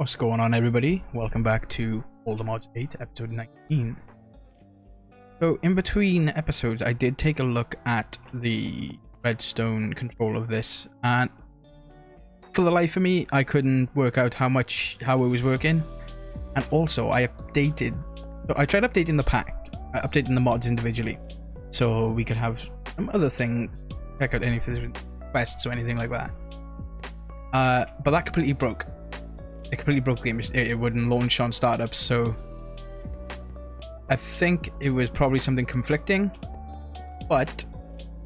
What's going on, everybody? Welcome back to All the Mods 8, episode 19. So, in between episodes, I did take a look at the redstone control of this, and for the life of me, I couldn't work out how it was working. And also, I tried updating the pack, updating the mods individually, so we could have some other things, check out any of the quests or anything like that. But that completely broke. It completely broke the game. It wouldn't launch on startups, so I think it was probably something conflicting. But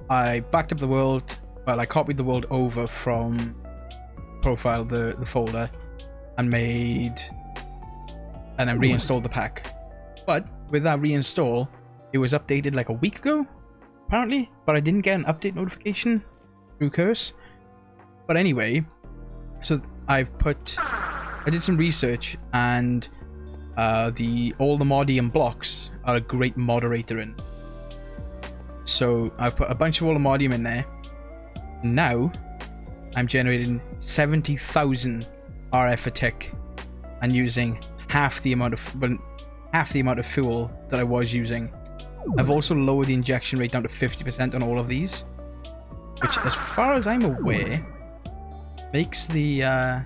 I backed up the world. Well, I copied the world over from profile, the folder, and then reinstalled the pack. But with that reinstall, it was updated like a week ago, apparently. But I didn't get an update notification through Curse. But anyway, so I did some research, and all the Modium blocks are a great moderator in. So I put a bunch of all the Modium in there. Now I'm generating 70,000 RF a tick and using half the amount of fuel that I was using. I've also lowered the injection rate down to 50% on all of these, which, as far as I'm aware, makes the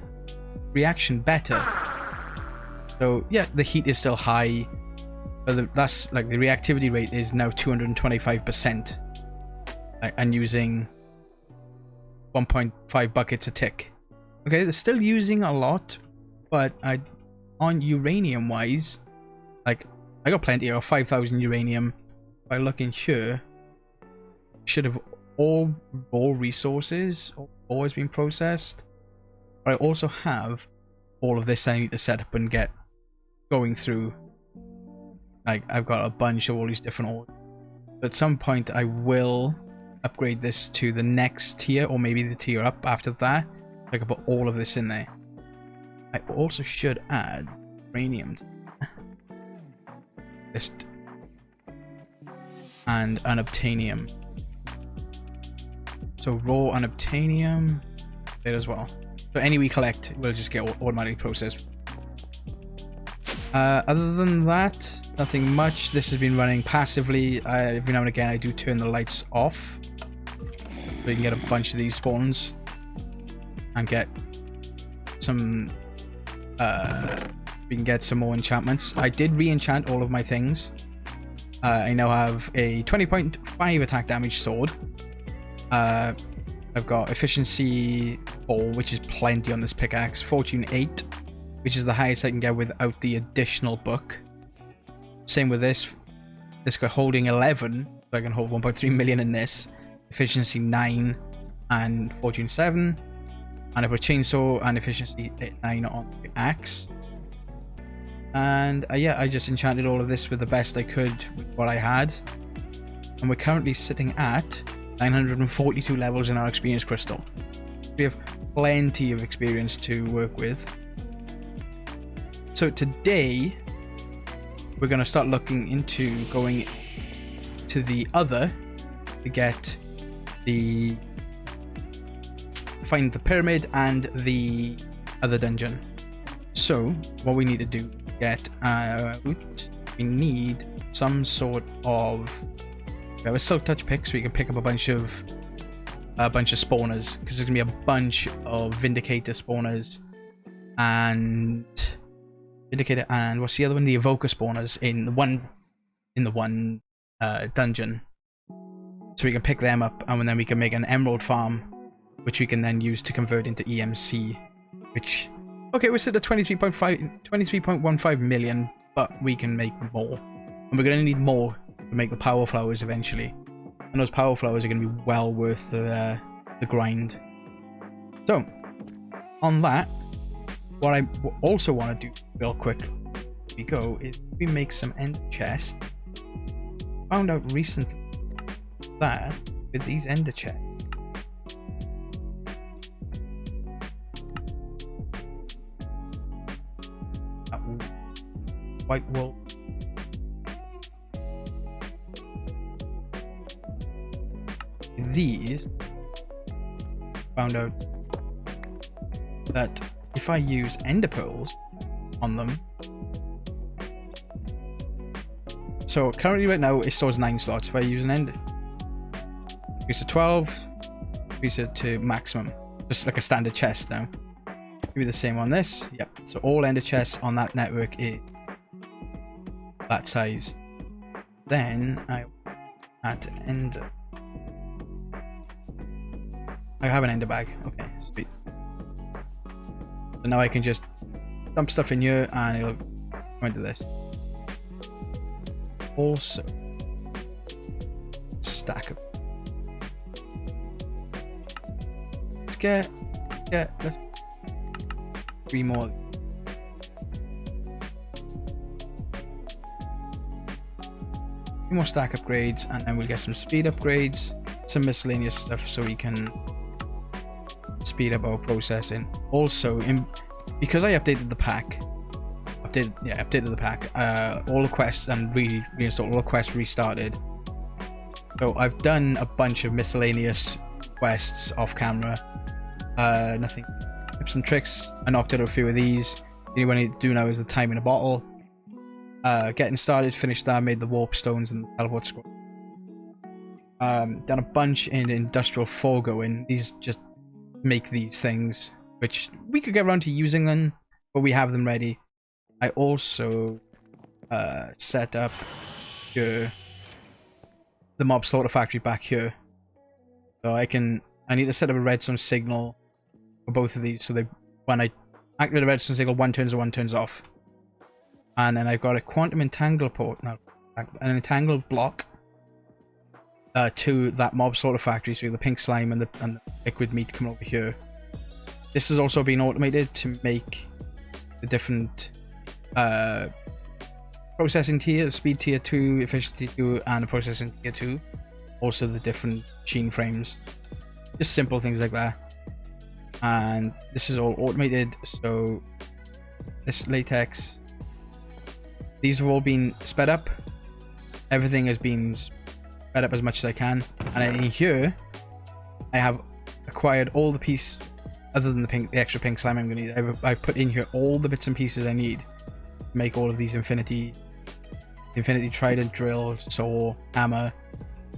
reaction better. So yeah, the heat is still high, but that's like the reactivity rate is now 225%, and using 1.5 buckets a tick. Okay, they're still using a lot, but on uranium wise, like I got plenty. I got 5,000 uranium. By looking here, should have all raw resources always been processed. But I also have all of this I need to set up and get going through. Like, I've got a bunch of all these different ores. At some point I will upgrade this to the next tier, or maybe the tier up after that. I can put all of this in there. I also should add uranium just and unobtainium. So raw unobtainium there as well. So any we collect will just get automatically processed. Other than that, nothing much. This has been running passively. Every now and again I do turn the lights off so we can get a bunch of these spawns and get some we can get some more enchantments. I did re-enchant all of my things. I now have a 20.5 attack damage sword. I've got efficiency 4, which is plenty on this pickaxe. Fortune 8, which is the highest I can get without the additional book. Same with this. This got holding 11, so I can hold 1.3 million in this. Efficiency 9 and fortune 7. And I put chainsaw and efficiency 9 on the axe. And yeah, I just enchanted all of this with the best I could with what I had. And we're currently sitting at 942 levels in our experience crystal. We have plenty of experience to work with. So today we're going to start looking into going to the other to get find the pyramid and the other dungeon. So what we need to do get we need some sort of, we have a silk touch pick so we can pick up a bunch of spawners, because there's gonna be a bunch of vindicator spawners and what's the other one, the evoker spawners in the one dungeon. So we can pick them up, and then we can make an emerald farm, which we can then use to convert into EMC, which, okay, we're still at 23.15 million, but we can make more, and we're going to need more to make the power flowers eventually, and those power flowers are going to be well worth the grind. So on that, what I also want to do real quick before we go is we make some ender chests. Found out recently that with these ender chests, white wool, these found out that if I use ender pearls on them, so currently right now it stores 9 slots. If I use an ender, increase to 12, increase it to maximum, just like a standard chest now. Maybe the same on this. Yep. So all ender chests on that network is that size. Then I add ender. I have an ender bag. Okay, sweet. So now I can just dump stuff in here and it'll go into this. Also, stack of. Let's get 3 more. 3 more stack upgrades, and then we'll get some speed upgrades, some miscellaneous stuff so we can speed up our processing. Also, because I updated the pack, updated the pack, all the quests and reinstalled all the quests, restarted. So I've done a bunch of miscellaneous quests off camera. Nothing, tips and tricks. I knocked out a few of these. The only one I need to do now is the time in a bottle. Getting started, finished that, made the warp stones and the teleport scroll. Done a bunch in industrial foregoing. These just make these things, which we could get around to using them, but we have them ready. I also set up here the mob slaughter factory back here, so I need to set up a redstone signal for both of these, so they, when I activate a redstone signal, one turns on, one turns off. And then I've got a quantum entangle port, no, an entangled block to that mob slaughter factory, so the pink slime and the liquid meat come over here. This has also been automated to make the different processing tier, speed tier 2, efficiency 2, and processing tier 2. Also the different machine frames. Just simple things like that. And this is all automated, so this latex, these have all been sped up. Everything has been sped up as much as I can. And in here, I have acquired all the pieces, other than the extra pink slime I'm going to need. I've put in here all the bits and pieces I need to make all of these infinity trident, drill, saw, hammer.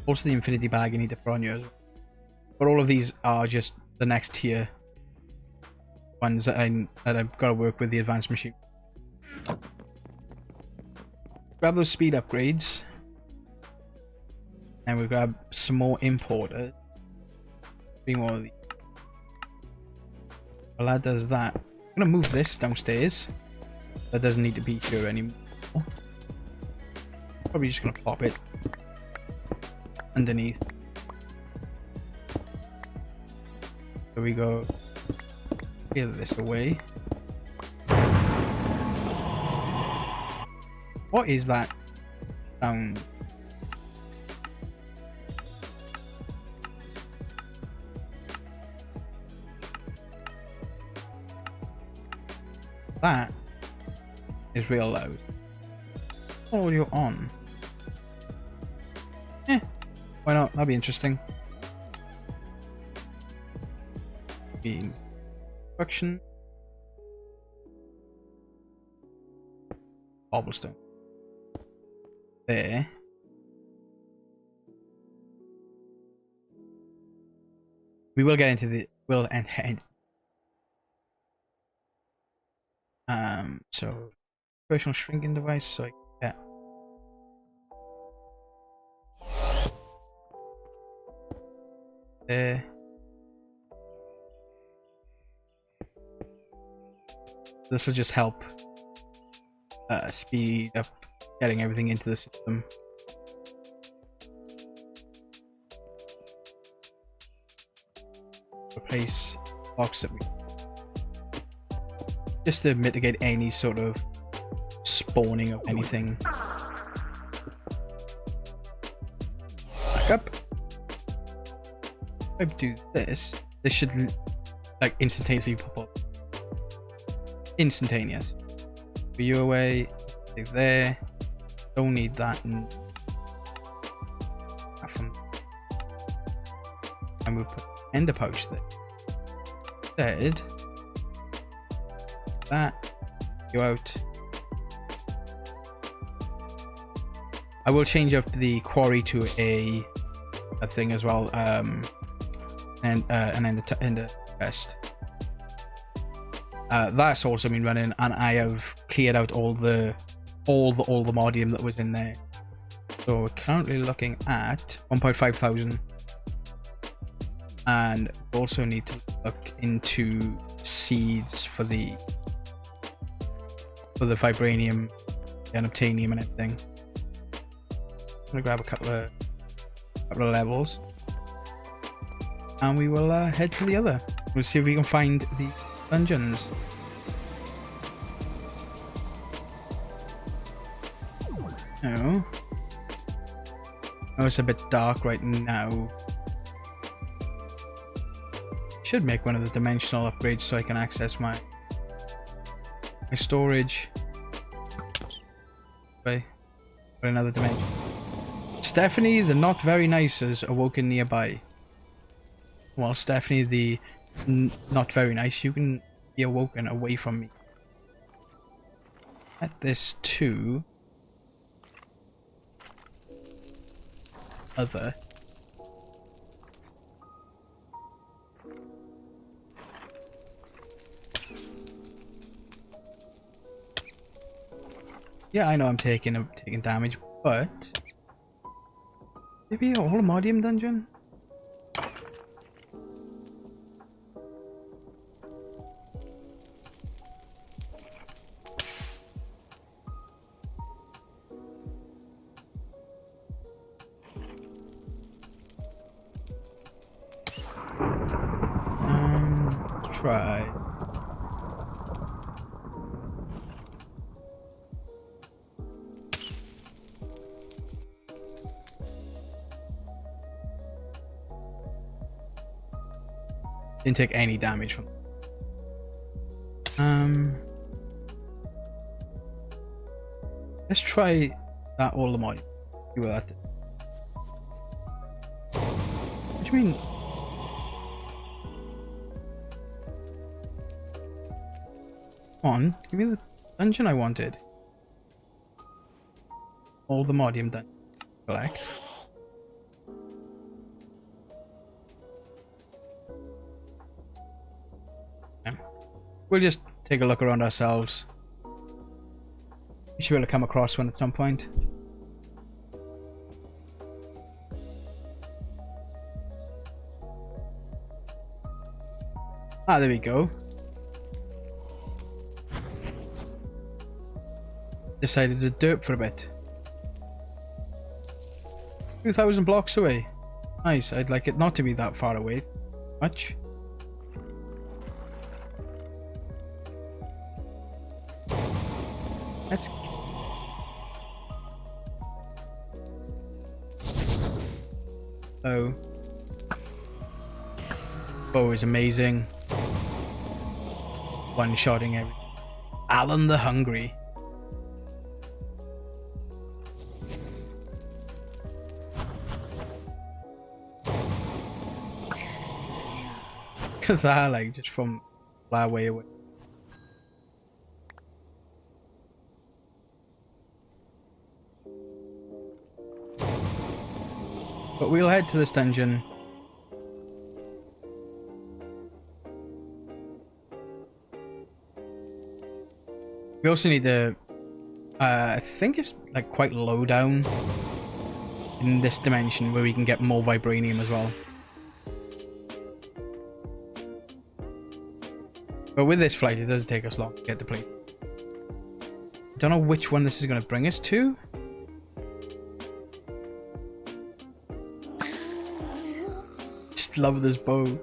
Also the infinity bag I need to put on here as well. But all of these are just the next tier ones that I've got to work with the advanced machine. Grab those speed upgrades, and we'll grab some more importers. 3 more of these. While that does that, I'm gonna move this downstairs. That doesn't need to be here anymore. Probably just gonna plop it underneath. So we go clear this away. What is that sound? That is real loud. Audio on. Why not? That'd be interesting. Being construction. Cobblestone. There. We will get into the so personal shrinking device, so yeah. There. This will just help speed up getting everything into the system. Replace blocks that we, just to mitigate any sort of spawning of anything. Back up. If I do this, this should like instantaneously pop up. Instantaneous. Put you away. Leave there. Don't need that. And we'll put ender pouch there. Instead, that. You out. I will change up the quarry to a thing as well. And then the chest. That's also been running, and I have cleared out all the modium that was in there. So we're currently looking at 1.5 thousand, and also need to look into seeds for the vibranium and obtanium and everything. I'm gonna grab a couple of levels, and we will head to the other. We'll see if we can find the dungeons. No. Oh, it's a bit dark right now. Should make one of the dimensional upgrades so I can access my storage. Okay. For another dimension. Stephanie, the not very nice, has awoken nearby. Well, Stephanie, the not very nice, you can be awoken away from me. At this too. Other. Yeah, I know I'm taking damage, but maybe a Holomodium dungeon. Try. Didn't take any damage from. Let's try that all the mod. See what that did. What do you mean? Come on, give me the dungeon I wanted. All the modium dungeon. Collect. Yeah. We'll just take a look around ourselves. We should be able to come across one at some point. Ah, there we go. Decided to derp for a bit. 2,000 blocks away. Nice, I'd like it not to be that far away. Much. Let's... Oh. Bow is amazing. One-shotting everything. Alan the Hungry. Cause that like just from far way away. But we'll head to this dungeon. We also need to I think it's like quite low down in this dimension where we can get more vibranium as well. But with this flight, it doesn't take us long to get to place. Don't know which one this is going to bring us to. Just love this bow.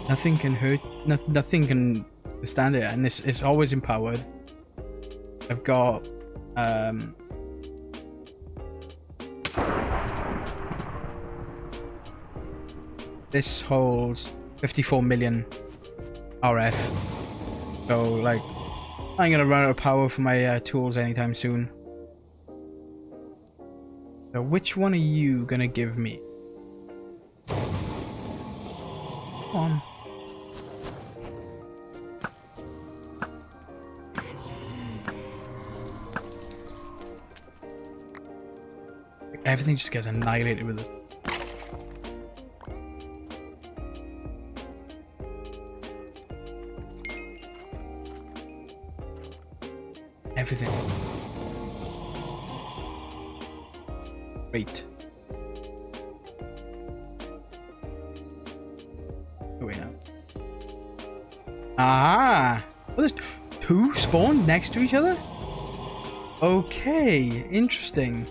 Nothing can hurt. Nothing can stand it, and this is always empowered. I've got this holds 54 million RF, so like I'm gonna run out of power for my tools anytime soon. So which one are you gonna give me? Come on. Everything just gets annihilated with it. Everything. Great. Oh, wait, now. Ah! Well, there's two spawned next to each other? Okay, interesting.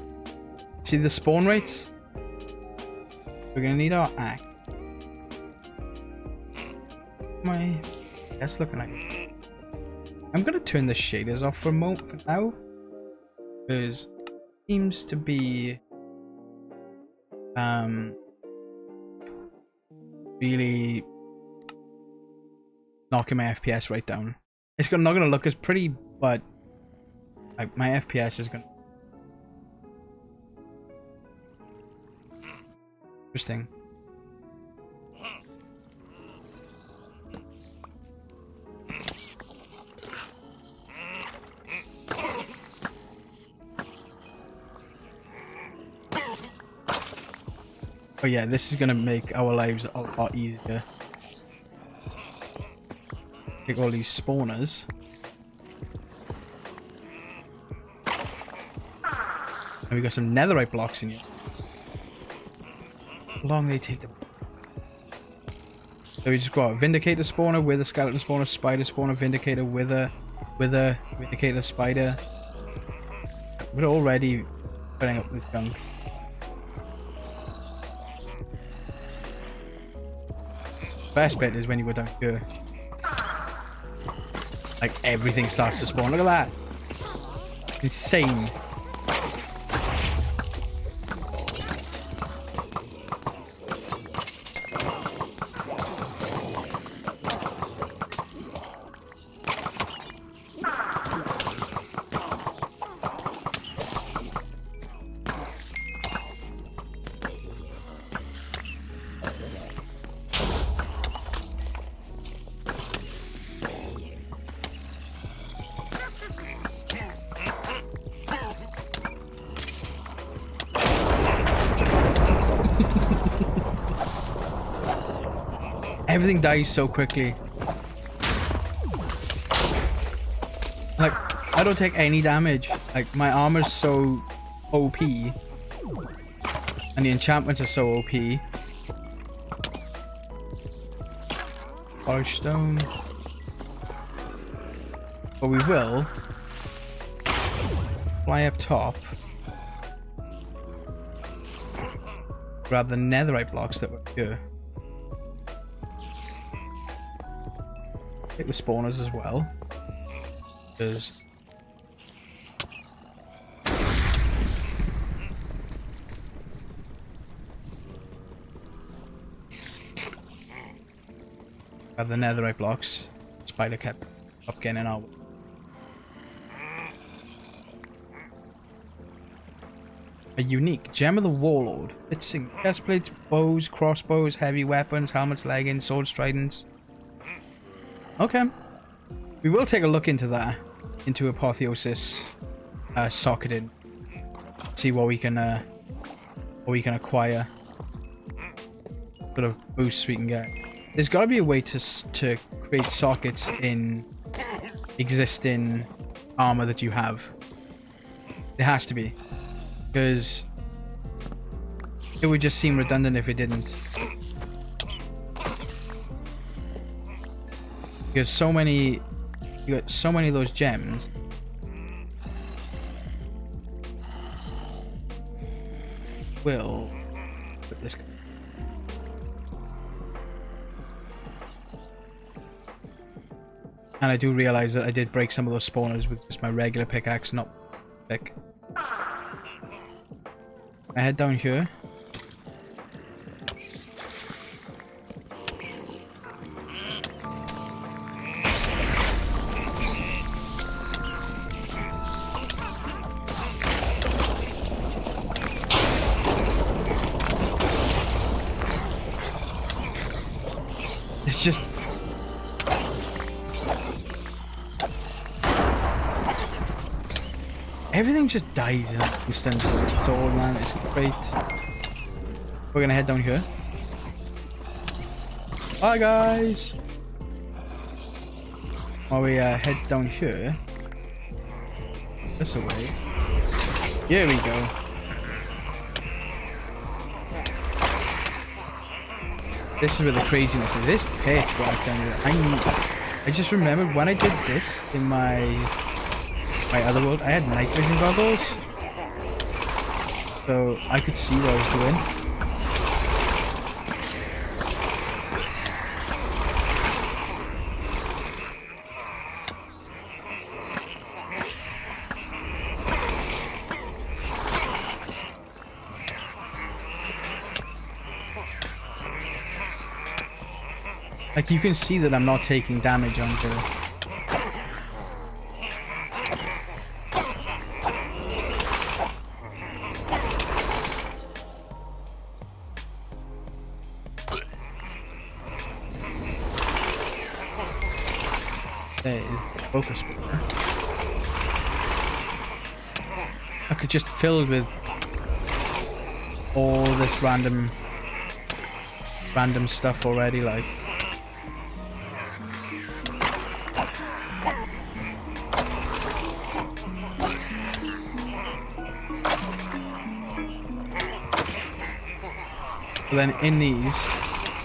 See the spawn rates? We're gonna need our axe. That's looking like it. I'm gonna turn the shaders off for a moment for now. Because it seems to be really knocking my FPS right down. It's not gonna look as pretty, but like my FPS is gonna. Interesting. Oh yeah, this is gonna make our lives a lot easier. Take all these spawners. And we got some netherite blocks in here. How long they take them? So we just got a Vindicator spawner with a skeleton spawner, spider spawner, Vindicator with a Vindicator spider. We're already filling up with junk. Best bit is when you go down here. Like everything starts to spawn. Look at that. Insane. Everything dies so quickly. Like, I don't take any damage. Like, my armor's so OP. And the enchantments are so OP. Polished stone. But we will fly up top. Grab the netherite blocks that were here. Take the spawners as well. Because grab the netherite blocks. Spider kept up getting our way. A unique gem of the warlord. It's in chestplates, bows, crossbows, heavy weapons, helmets, leggings, swords, tridents. Okay. We will take a look into that. Into apotheosis socketing. See what we can acquire. Sort of boosts we can get. There's gotta be a way to create sockets in existing armor that you have. There has to be. Because it would just seem redundant if it didn't. Because you got so many of those gems. Will put this. And I do realize that I did break some of those spawners with just my regular pickaxe, not pick. I head down here. It's just Everything just dies in an instant. It's all, man. It's great. We're gonna head down here. Bye, guys. While we head down here. This way. Here we go. This is where the craziness is. This pitch right down here. I just remembered when I did this in my other world, I had night vision goggles, so I could see what I was doing. Like, you can see that I'm not taking damage on the... There is the focus spawner. I could just fill with all this random stuff already, like... Then in these,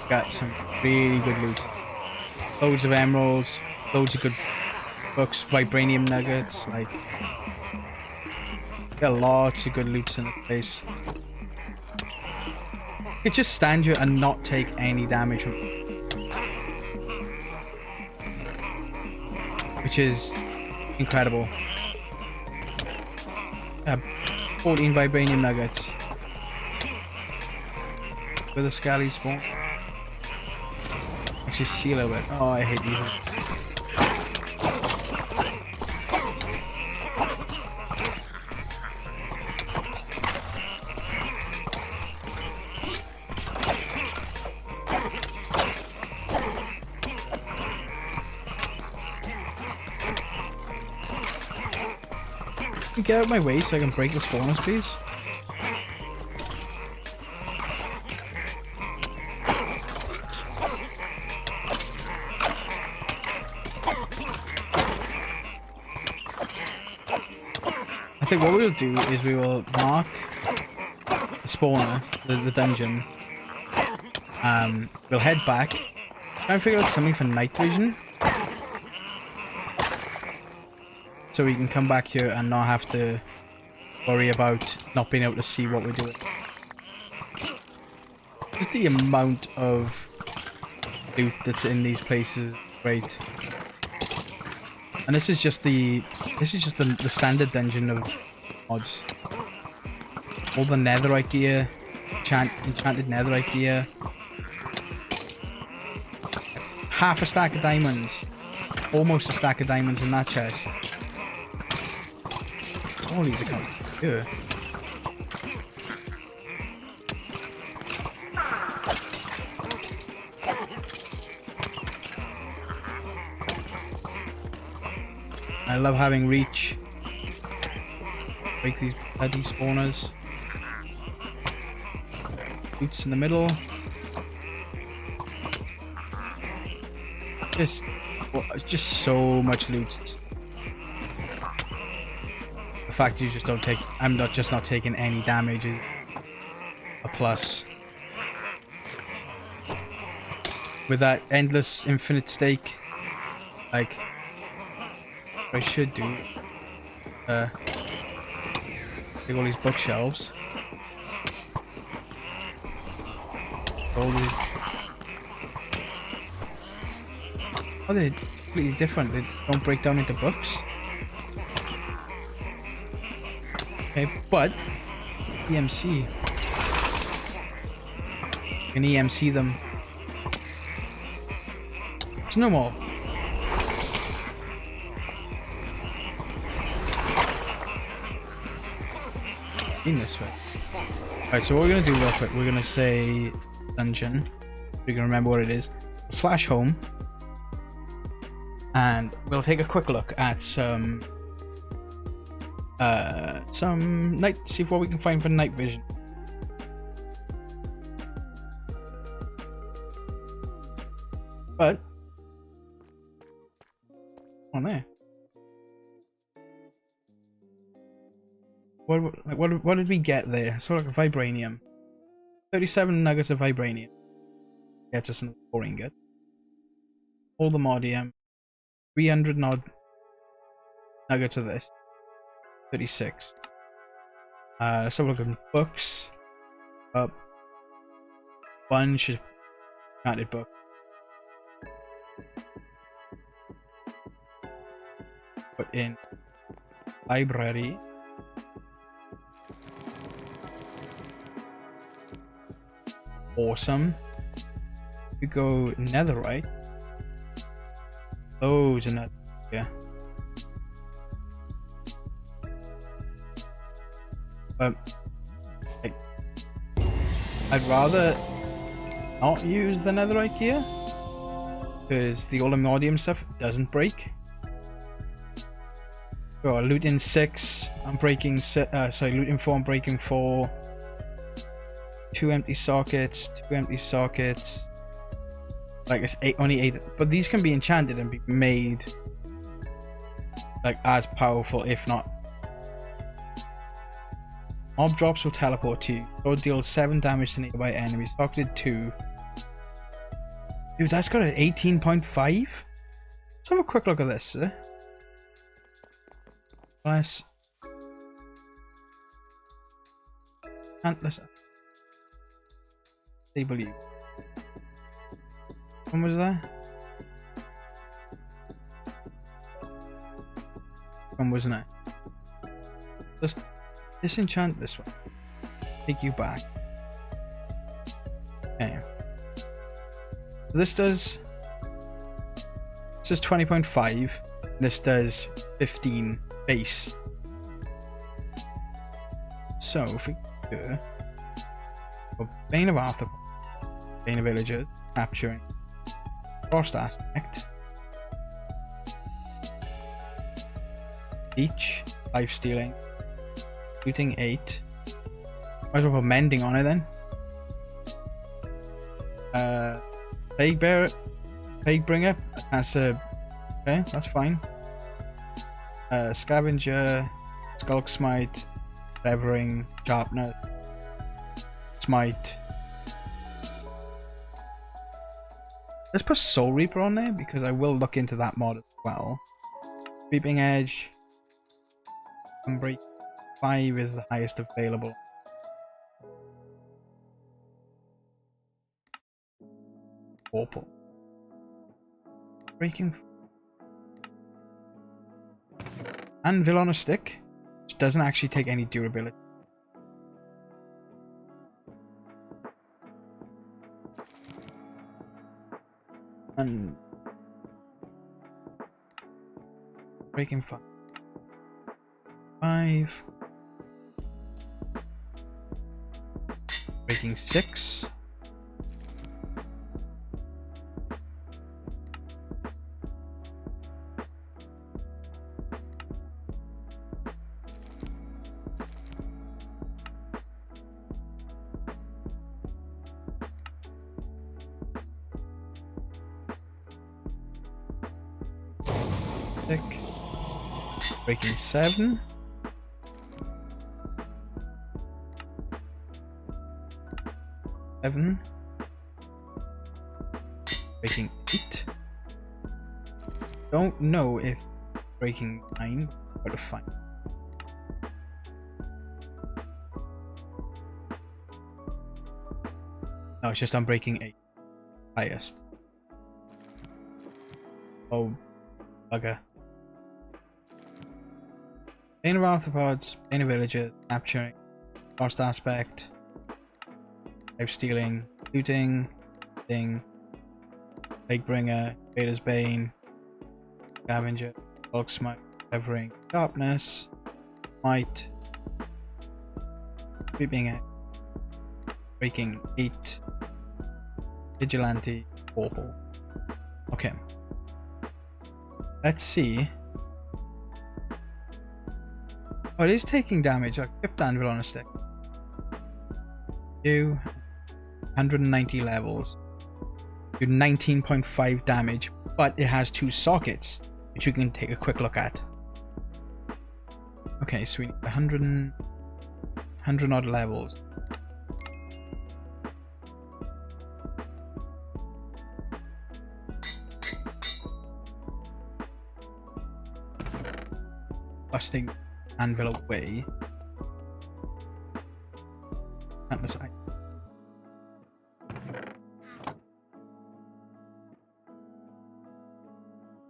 got some really good loot. Loads of emeralds, loads of good books, vibranium nuggets, like... Got lots of good loots in the place. You could just stand here and not take any damage from it. Which is incredible. 14 vibranium nuggets. Where the scally spawn. Actually, see a little bit. Oh, I hate these. Get out of my way so I can break the spawners, please. I think what we'll do is we will mark the spawner, the dungeon. We'll head back, try and figure out something for night vision, so we can come back here and not have to worry about not being able to see what we're doing. Just the amount of loot that's in these places, great. And this is just the standard dungeon of mods. All the netherite gear, enchanted netherite gear, half a stack of diamonds, almost a stack of diamonds in that chest. All these are coming here. I love having reach. Break these bloody spawners. Boots in the middle. Just so much loot. The fact you just don't take, I'm not taking any damage is a plus. With that endless infinite stake, like, what I should do, take all these bookshelves, all these, oh, they're completely different, they don't break down into books. Okay, but EMC, you can EMC them. It's no more. In this way. Alright, so what we're gonna do real quick, we're gonna say dungeon. We can remember what it is. / home. And we'll take a quick look at some some night, see what we can find for night vision. But on there, what did we get there? Sort of like vibranium. 37 nuggets of vibranium gets us an ore ingot. All the modium. 300 nuggets of this. 36. Let's have a look at books. Bunch of enchanted books. Put in library. Awesome. We go netherite. Loads of netherite. Yeah. I'd rather not use the netherite gear because the aluminium stuff doesn't break. So looting 6, I'm breaking looting 4, I'm breaking 4. 2 empty sockets, 2 empty sockets. Like it's only 8, but these can be enchanted and be made like as powerful, if not. Mob drops will teleport to you. Sword deals 7 damage to nearby enemies. Socketed 2. Dude, that's got an 18.5? Let's have a quick look at this. Let's disable you. When was that? When wasn't it? Just disenchant this one. Take you back. Okay. This does 20.5. This does 15 base. So if we go for Bane of Arthur, Bane of Villagers, capturing Frost Aspect, each life stealing, looting 8. Might as well put mending on it then. Plague Bringer, that's a okay, that's fine. Scavenger, Skulk Smite, Severing, Sharpness, Smite. Let's put Soul Reaper on there because I will look into that mod as well. Creeping Edge, Unbreak 5 is the highest available. Purple. Breaking. Anvil on a stick, which doesn't actually take any durability. And breaking 5. Breaking 6. Breaking 7. Breaking 8. Don't know if breaking 9, but fine. No, it's just I'm breaking 8. Highest. Oh, bugger. Bane of Arthropods, Bane of Villagers, capturing, Frost Aspect, Life Stealing, Looting, Thing, Plaguebringer, Vader's Bane, Scavenger, Bulk Smite, Severing, Sharpness, Might, Creeping Edge, Breaking 8, Vigilante, Purple. Okay. Let's see. Oh, it is taking damage. Like fifth anvil on a stick. 190 levels. Do 19.5 damage, but it has 2 sockets, which we can take a quick look at. Okay, so we need 100 odd levels. Busting anvil away.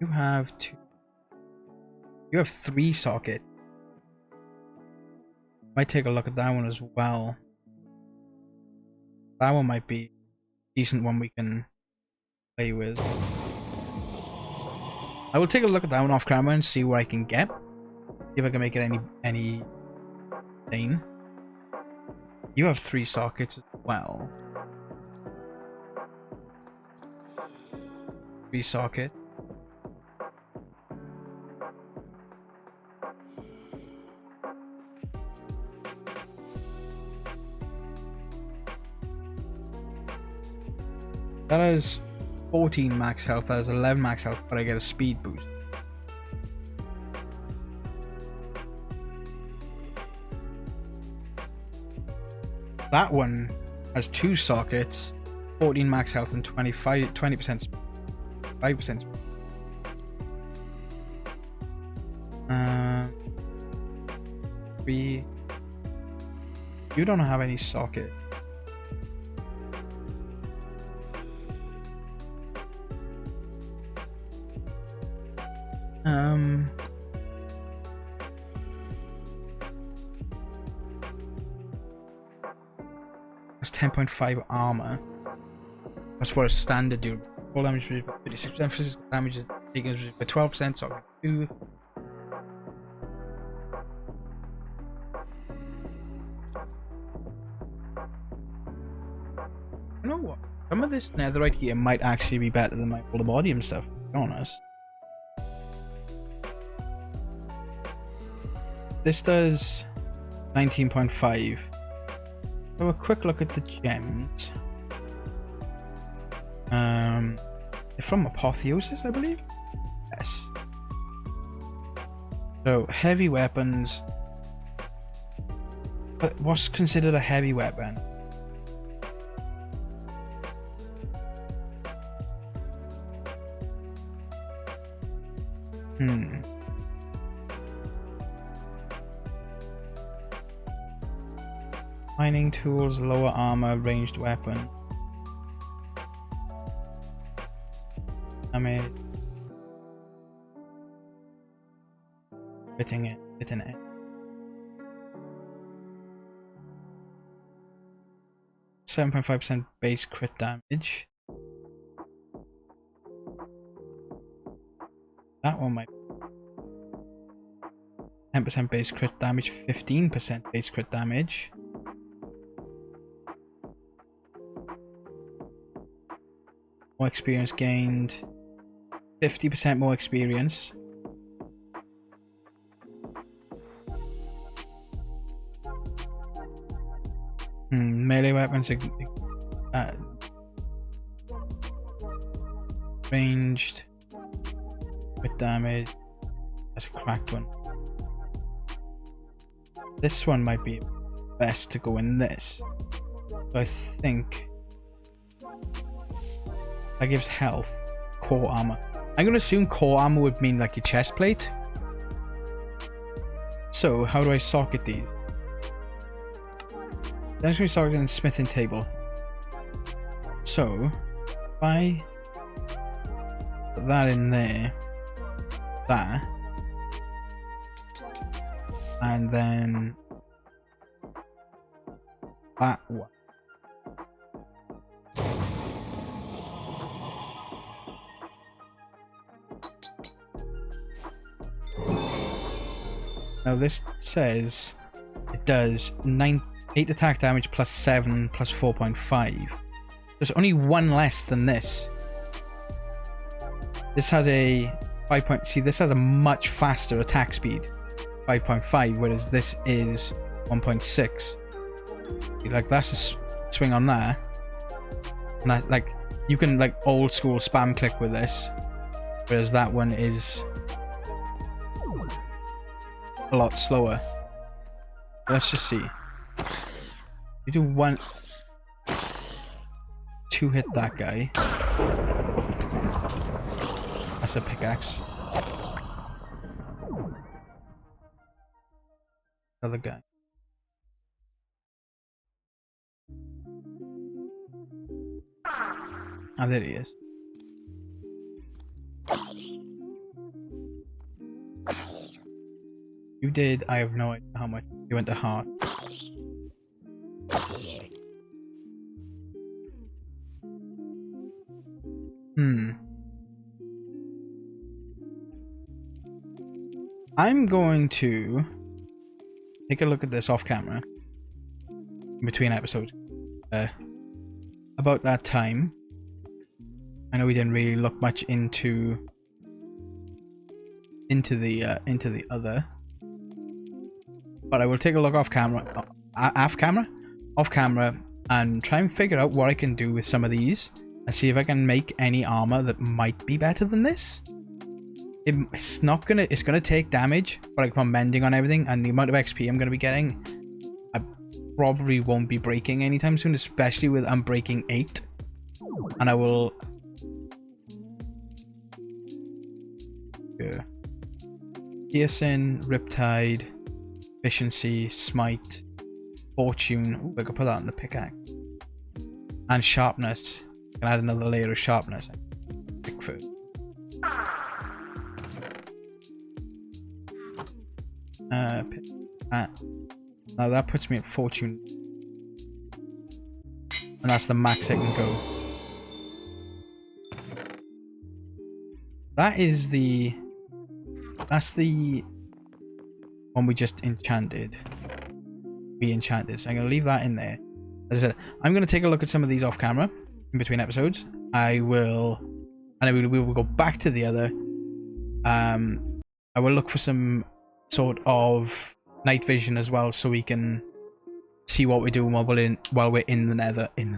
You have 2. You have 3 sockets. Might take a look at that one as well. That one might be a decent one we can play with. I will take a look at that one off camera and see what I can get. See if I can make it any thing. You have 3 sockets as well. 3 sockets. That has 14 max health, that has 11 max health, but I get a speed boost. That one has 2 sockets, 14 max health and 20% speed. 5% speed. You don't have any socket. That's 10.5 armor. That's what a standard do. Full damage for 36% physical damage is taken by 12%, so I can do. You know what? Some of this netherite here might actually be better than my Ultimodium stuff, to be honest. This does 19.5. Have a quick look at the gems. They're from Apotheosis, I believe? Yes. So, heavy weapons. But what's considered a heavy weapon? Mining tools, lower armor, ranged weapon. Damage. Hitting it. 7.5% base crit damage. That one might. 10% base crit damage, 15% base crit damage. More experience gained. 50% more experience. Melee weapons ranged with damage. That's a cracked one. This one might be best to go in this. So I think that gives health, core armor. I'm gonna assume core armor would mean like your chest plate. So how do I socket these? Actually socket in the smithing table. So if I put that in there, that, and then that one. Now this says it does 8 attack damage plus 7 plus 4.5. There's only one less than this. This has a 5 point. See, this has a much faster attack speed. 5.5, whereas this is 1.6. Like, that's a swing on there. And that, like, you can like old school spam click with this, whereas that one is a lot slower. Let's just see. You do one, two hit that guy. That's a pickaxe. Other guy. Ah, there he is. You did, I have no idea how much. You went to heart. I'm going to take a look at this off camera in between episodes. About that time, I know we didn't really look much into the other, but I will take a look off camera, off camera, and try and figure out what I can do with some of these and see if I can make any armor that might be better than this. It's gonna take damage, but like from mending on everything and the amount of XP I'm gonna be getting, I probably won't be breaking anytime soon, especially with I'm breaking 8, and I will. Yeah. Piercing, Riptide, Efficiency, Smite, Fortune. Ooh, I could put that in the pickaxe. And Sharpness. I can add another layer of Sharpness. Bigfoot. Now that puts me at Fortune. And that's the max I can go. That's the one we just enchanted. So I'm going to leave that in there. As I said, I'm going to take a look at some of these off camera in between episodes. We will go back to the other. I will look for some sort of night vision as well, so we can see what we're doing while we're in the nether. In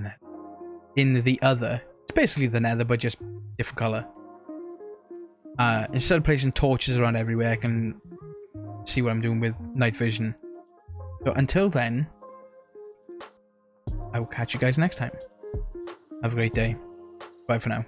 the other. It's basically the nether, but just different color. Instead of placing torches around everywhere, I can see what I'm doing with night vision. So until then, I will catch you guys next time. Have a great day. Bye for now.